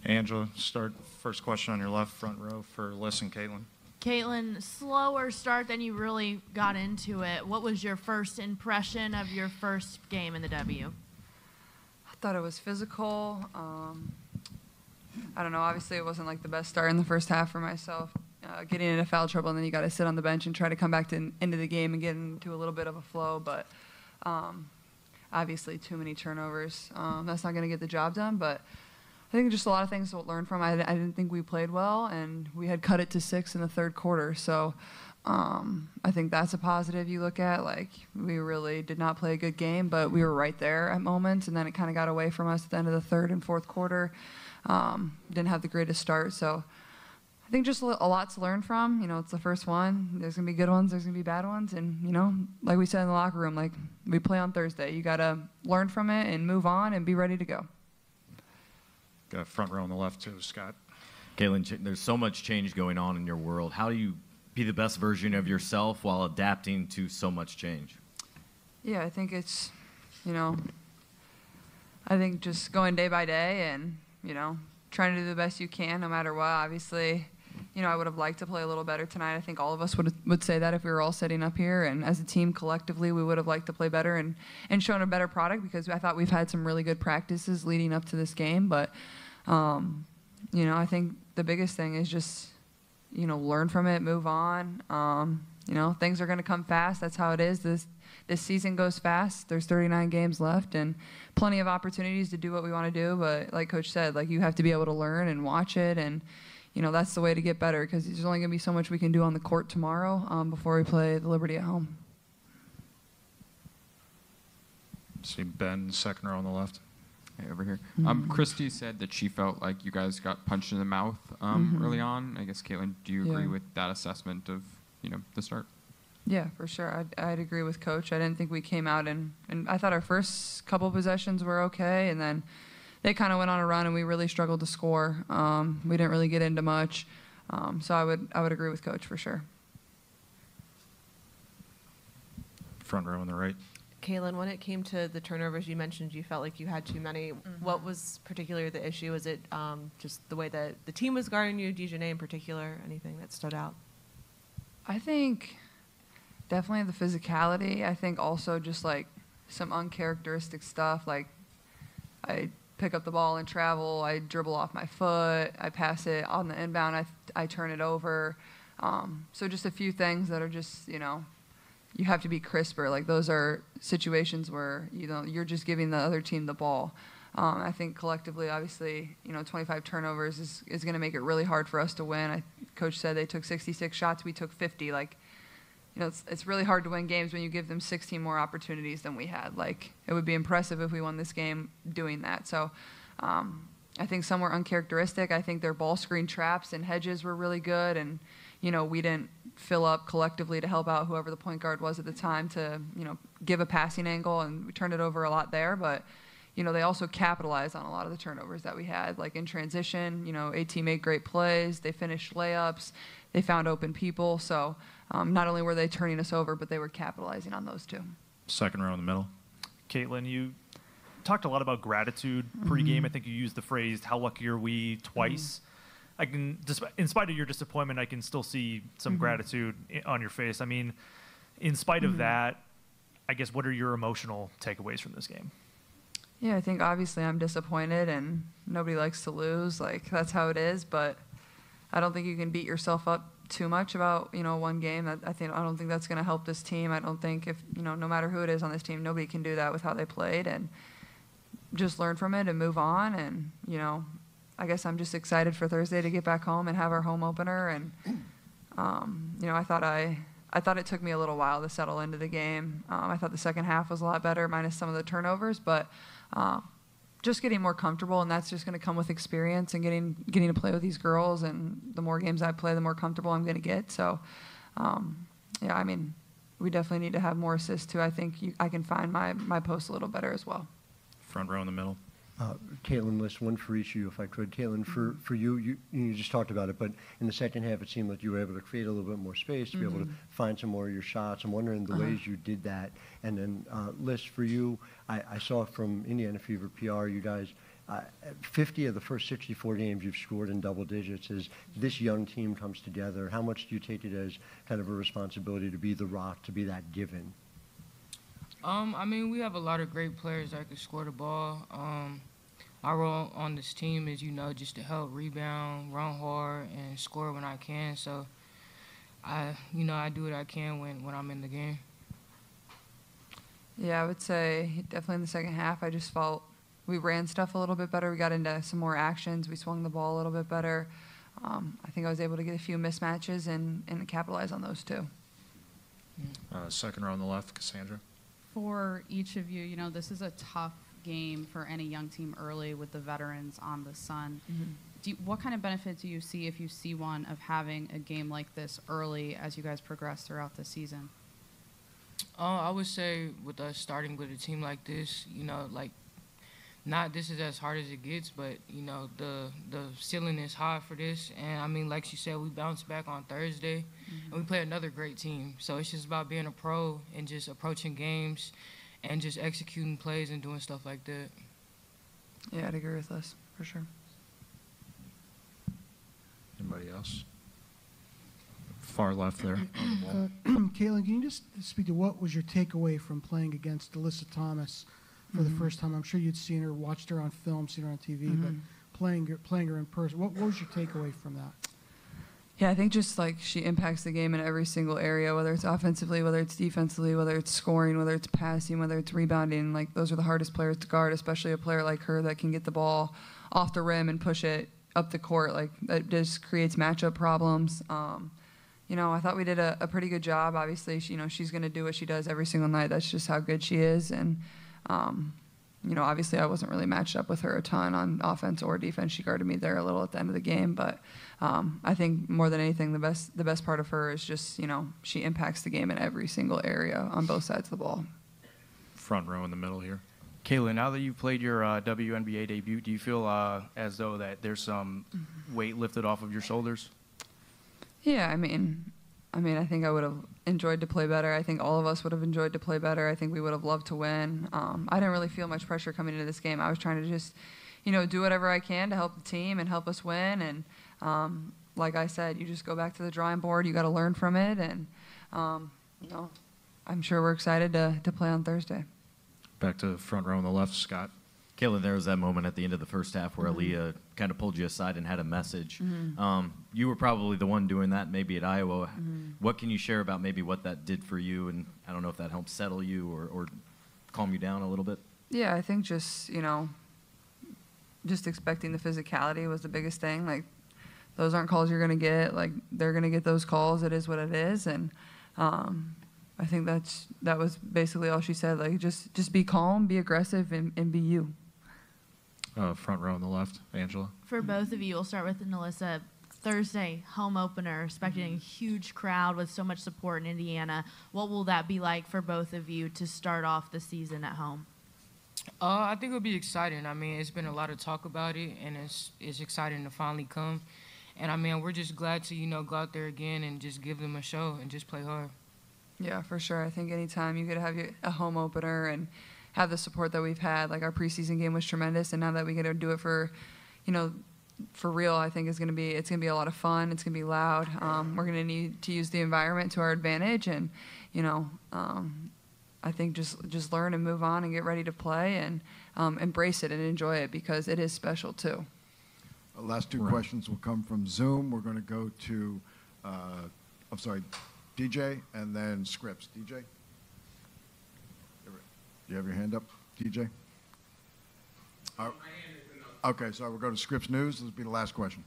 Angela, start first question on your left front row for Liz and Caitlin. Caitlin, slower start than you really got into it. What was your first impression of your first game in the W? I thought it was physical. I don't know. Obviously, it wasn't like the best start in the first half for myself. Getting into foul trouble, and then you got to sit on the bench and try to come back into the game and get into a little bit of a flow. But obviously, too many turnovers. That's not going to get the job done. But I think just a lot of things to learn from. I didn't think we played well, and we had cut it to 6 in the third quarter. So I think that's a positive you look at. Like, we really did not play a good game, but we were right there at moments, and then it kind of got away from us at the end of the third and fourth quarter. Didn't have the greatest start. So I think just a lot to learn from. You know, it's the first one. There's going to be good ones. There's going to be bad ones. And, you know, like we said in the locker room, like, we play on Thursday. You got to learn from it and move on and be ready to go. Got front row on the left, too, Scott. Caitlin, there's so much change going on in your world. How do you be the best version of yourself while adapting to so much change? Yeah, I think it's, you know, I think just going day by day and, you know, trying to do the best you can no matter what. Obviously, you know, I would have liked to play a little better tonight. I think all of us would say that if we were all sitting up here. And as a team collectively, we would have liked to play better and shown a better product, because I thought we've had some really good practices leading up to this game. But, you know, I think the biggest thing is just, you know, learn from it, move on. You know, things are going to come fast. That's how it is. This season goes fast. There's 39 games left and plenty of opportunities to do what we want to do. But like Coach said, like, you have to be able to learn and watch it. And, you know, that's the way to get better, because there's only going to be so much we can do on the court tomorrow before we play the Liberty at home. See Ben, second row on the left. Hey, over here. Christy said that she felt like you guys got punched in the mouth early on. I guess, Caitlin, do you agree with that assessment of, you know, the start? Yeah, for sure. I'd agree with Coach. I didn't think we came out and I thought our first couple possessions were okay, and then they kind of went on a run and we really struggled to score. We didn't really get into much. So I would agree with Coach for sure. Front row on the right. Caitlin, when it came to the turnovers, you mentioned you felt like you had too many. What was particularly the issue? Was it just the way that the team was guarding you, Dijonay in particular? Anything that stood out? I think definitely the physicality. I think also just like some uncharacteristic stuff. Like, I pick up the ball and travel. I dribble off my foot. I pass it on the inbound. I turn it over. So just a few things that are just, you know, you have to be crisper. Like, those are situations where, you know, you're just giving the other team the ball. I think collectively, obviously, you know, 25 turnovers is going to make it really hard for us to win. Coach said they took 66 shots. We took 50. Like, you know, it's really hard to win games when you give them 16 more opportunities than we had. Like, it would be impressive if we won this game doing that. So I think some were uncharacteristic. I think their ball screen traps and hedges were really good. And, you know, we didn't fill up collectively to help out whoever the point guard was at the time to, you know, give a passing angle, and we turned it over a lot there. But, you know, they also capitalized on a lot of the turnovers that we had. Like, in transition, you know, AT made great plays. They finished layups. They found open people. So not only were they turning us over, but they were capitalizing on those too. Second row in the middle. Caitlin, you talked a lot about gratitude pregame. I think you used the phrase, how lucky are we, twice. I can, in spite of your disappointment, I can still see some gratitude on your face. I mean, in spite of that, I guess, what are your emotional takeaways from this game? Yeah, I think obviously I'm disappointed, and nobody likes to lose. Like, that's how it is. But I don't think you can beat yourself up too much about, you know, one game. I don't think that's going to help this team. I don't think, if, you know, no matter who it is on this team, nobody can do that with how they played. And just learn from it and move on. And, you know, I guess I'm just excited for Thursday to get back home and have our home opener. And, you know, I thought it took me a little while to settle into the game. I thought the second half was a lot better, minus some of the turnovers. But just getting more comfortable, and that's just going to come with experience and getting to play with these girls. And the more games I play, the more comfortable I'm going to get. So, yeah, I mean, we definitely need to have more assists too. I think I can find my post a little better as well. Front row in the middle. Caitlin, list one for each of you, if I could. Caitlin, for you just talked about it, but in the second half, it seemed like you were able to create a little bit more space to be able to find some more of your shots. I'm wondering the ways you did that. And then, Liz, for you, I saw from Indiana Fever PR, you guys 50 of the first 64 games you've scored in double digits. As this young team comes together, how much do you take it as kind of a responsibility to be the rock, to be that given? I mean, we have a lot of great players that can score the ball. My role on this team is, just to help rebound, run hard, and score when I can. So, I do what I can when I'm in the game. Yeah, I would say definitely in the second half, I just felt we ran stuff a little bit better. We got into some more actions. We swung the ball a little bit better. I think I was able to get a few mismatches and capitalize on those too. Second row on the left, Cassandra. For each of you, this is a tough game for any young team early with the veterans on the sun. What kind of benefit do you see, if you see one, of having a game like this early as you guys progress throughout the season? I would say with us starting with a team like this, not this is as hard as it gets, but, the ceiling is high for this. And, I mean, like she said, we bounced back on Thursday, and we play another great team. So it's just about being a pro and just approaching games and just executing plays and doing stuff like that. Yeah, I'd agree with us, for sure. Anybody else? Far left there on the wall. Caitlin, can you just speak to what was your takeaway from playing against NaLyssa Thomas for the first time? I'm sure you'd seen her, watched her on film, seen her on TV, but playing her in person, what was your takeaway from that? Yeah, I think just like she impacts the game in every single area, whether it's offensively, whether it's defensively, whether it's scoring, whether it's passing, whether it's rebounding. Like, those are the hardest players to guard, especially a player like her that can get the ball off the rim and push it up the court. Like, that just creates matchup problems. I thought we did a pretty good job. Obviously, she's going to do what she does every single night. That's just how good she is. And, obviously I wasn't really matched up with her a ton on offense or defense. She guarded me there a little at the end of the game. But I think more than anything, the best part of her is just, she impacts the game in every single area on both sides of the ball. Front row in the middle here. Kayla, now that you've played your WNBA debut, do you feel as though that there's some weight lifted off of your shoulders? Yeah, I mean, I think I would have enjoyed to play better. I think all of us would have enjoyed to play better. I think we would have loved to win. I didn't really feel much pressure coming into this game. I was trying to just, do whatever I can to help the team and help us win. And like I said, you just go back to the drawing board. You got to learn from it. And, I'm sure we're excited to play on Thursday. Back to the front row on the left, Scott. Caitlin, there was that moment at the end of the first half where Aaliyah kind of pulled you aside and had a message. You were probably the one doing that maybe at Iowa. What can you share about maybe what that did for you? And I don't know if that helped settle you or calm you down a little bit. Yeah, I think just, just expecting the physicality was the biggest thing. Like, those aren't calls you're going to get. Like, they're going to get those calls. It is what it is. And I think that was basically all she said. Like, just be calm, be aggressive, and be you. Front row on the left, Angela. For both of you, we'll start with NaLyssa. Thursday, home opener, expecting a huge crowd with so much support in Indiana. What will that be like for both of you to start off the season at home? I think it'll be exciting. I mean, it's been a lot of talk about it, and it's exciting to finally come. And, I mean, we're just glad to, go out there again and just give them a show and just play hard. Yeah, for sure. I think anytime you could have a home opener and have the support that we've had, like our preseason game was tremendous, and now that we get to do it for real, I think it's gonna be a lot of fun. It's gonna be loud. We're gonna need to use the environment to our advantage, and I think just learn and move on and get ready to play and embrace it and enjoy it, because it is special too. Last two questions will come from Zoom. We're going to go to, DJ and then Scripps. DJ? You have your hand up, DJ? Okay, so we'll go to Scripps News. This will be the last question.